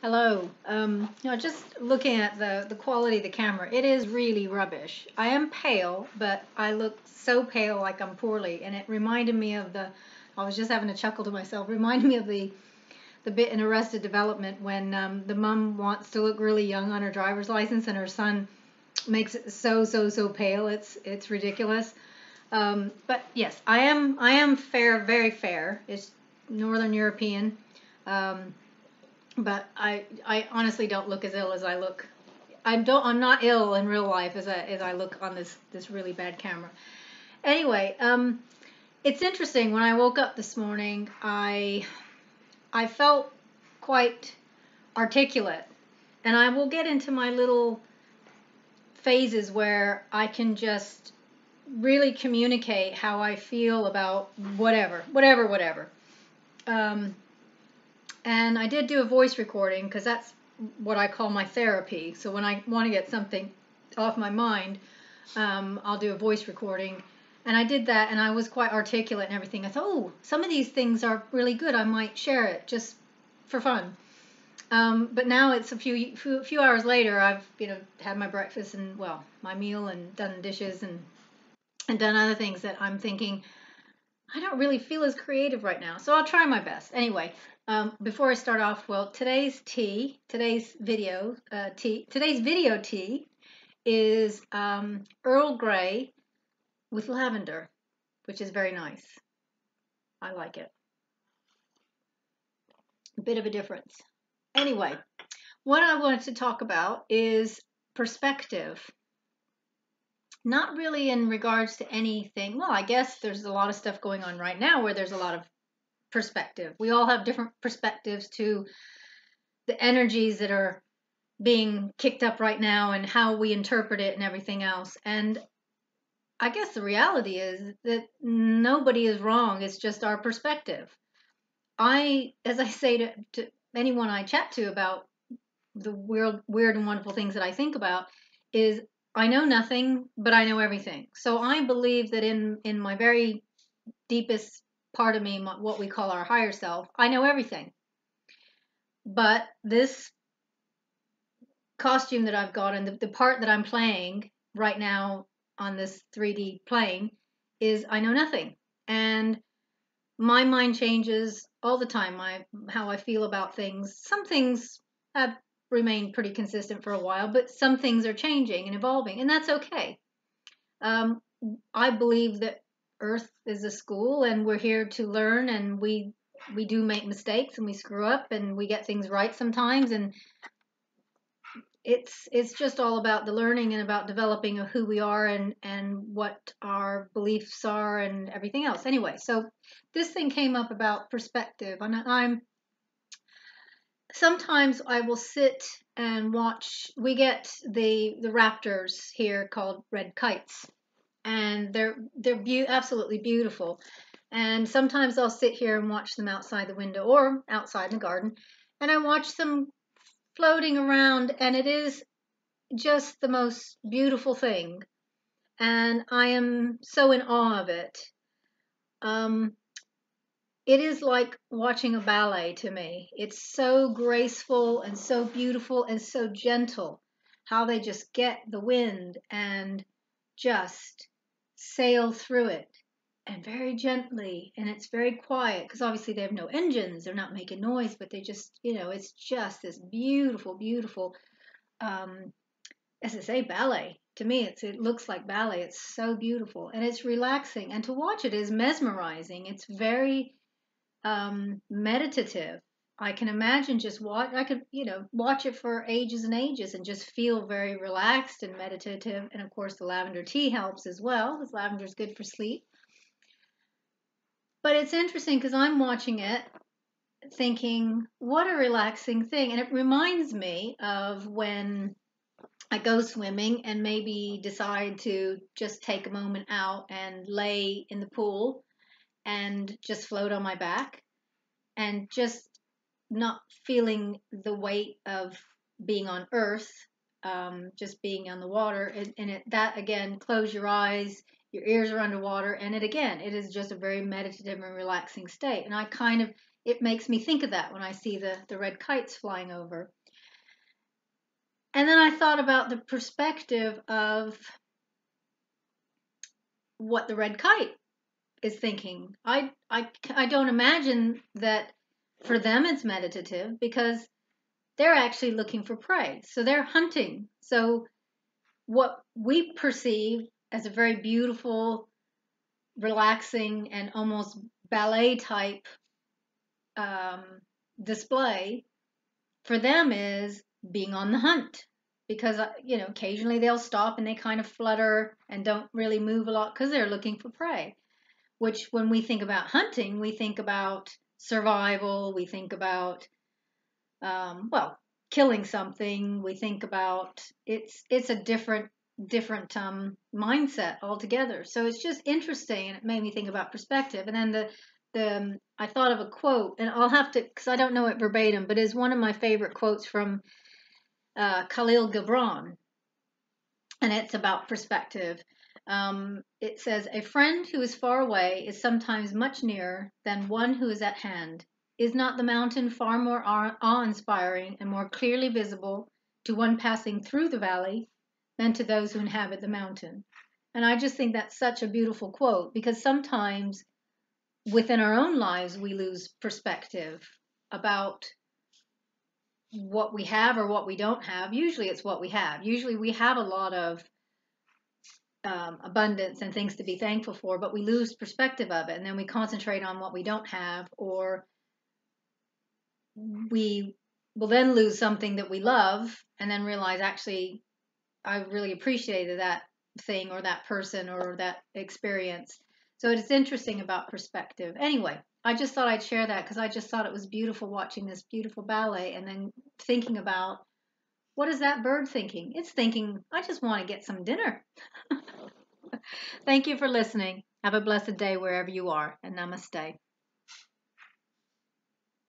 Hello. Just looking at the quality of the camera, it is really rubbish. I am pale, but I look so pale like I'm poorly, and it reminded me of I was just having a chuckle to myself, reminded me of the bit in Arrested Development when the mom wants to look really young on her driver's license, and her son makes it so pale. It's ridiculous. But yes, I am fair, very fair. It's Northern European. Um, but I honestly don't look as ill as I look. I'm not ill in real life as I look on this really bad camera. Anyway, it's interesting. When I woke up this morning, I felt quite articulate, and I will get into my little phases where I can just really communicate how I feel about whatever. Um, And I did do a voice recording because that's what I call my therapy. So when I want to get something off my mind, I'll do a voice recording. And I did that, and I was quite articulate and everything. I thought, oh, some of these things are really good. I might share it just for fun. But now it's a few hours later. I've had my breakfast and my meal and done dishes and done other things that I'm thinking I don't really feel as creative right now, so I'll try my best. Anyway, before I start off, well, today's video tea is Earl Grey with lavender, which is very nice. I like it. A bit of a difference. Anyway, what I wanted to talk about is perspective. Not really in regards to anything. Well, I guess there's a lot of stuff going on right now where there's a lot of perspective. We all have different perspectives to the energies that are being kicked up right now and how we interpret it and everything else. And I guess the reality is that nobody is wrong. It's just our perspective. As I say to anyone I chat to about the weird and wonderful things that I think about, is I know nothing, but I know everything. So I believe that in my very deepest part of me, what we call our higher self, I know everything. But this costume that I've got and the part that I'm playing right now on this 3D plane is I know nothing. And my mind changes all the time. How I feel about things. Some things have remained pretty consistent for a while, but some things are changing and evolving, and that's okay. Um, I believe that Earth is a school, and we're here to learn, and we do make mistakes, and we screw up, and we get things right sometimes, and it's just all about the learning and about developing of who we are and what our beliefs are and everything else. Anyway, so this thing came up about perspective, and I'm sometimes I will sit and watch. We get the raptors here called red kites, and they're absolutely beautiful. And sometimes I'll sit here and watch them outside the window or outside in the garden, and I watch them floating around, and it is just the most beautiful thing. And I am so in awe of it. Um, it is like watching a ballet to me. It's so graceful and so beautiful and so gentle how they just get the wind and just sail through it and very gently, and it's very quiet because obviously they have no engines, they're not making noise, but they just, it's just this beautiful um, as I say, ballet. To me, it looks like ballet. It's so beautiful and it's relaxing, and to watch it is mesmerizing. It's very meditative. I can imagine just watch. I could watch it for ages and ages and just feel very relaxed and meditative. And of course, the lavender tea helps as well, because lavender is good for sleep. But it's interesting because I'm watching it thinking, what a relaxing thing. And it reminds me of when I go swimming and maybe decide to just take a moment out and lay in the pool and just float on my back and just not feeling the weight of being on earth, just being on the water. That again, close your eyes, your ears are underwater, and it is just a very meditative and relaxing state. And I kind of it makes me think of that when I see the red kites flying over. And then I thought about the perspective of what the red kite is thinking. I don't imagine that for them it's meditative, because they're actually looking for prey. So they're hunting. So what we perceive as a very beautiful, relaxing, and almost ballet type um, display for them is being on the hunt. Because, occasionally they'll stop and they kind of flutter and don't really move a lot because they're looking for prey. Which, when we think about hunting, we think about survival, we think about, well, killing something, we think about, it's a different mindset altogether. So it's just interesting, and it made me think about perspective. And then the I thought of a quote, and I'll have to, because I don't know it verbatim, but it's one of my favorite quotes from Khalil Gibran, and it's about perspective. It says, "A friend who is far away is sometimes much nearer than one who is at hand. Is not the mountain far more awe-inspiring and more clearly visible to one passing through the valley than to those who inhabit the mountain?" And I just think that's such a beautiful quote, because sometimes within our own lives we lose perspective about what we have or what we don't have. Usually it's what we have. Usually we have a lot of abundance and things to be thankful for, but we lose perspective of it, and then we concentrate on what we don't have, or we will then lose something that we love and then realize, actually, I really appreciated that thing or that person or that experience. So it's interesting about perspective. Anyway, I just thought I'd share that because I just thought it was beautiful watching this beautiful ballet and then thinking about, what is that bird thinking? It's thinking, I just want to get some dinner. Thank you for listening. Have a blessed day wherever you are, and namaste.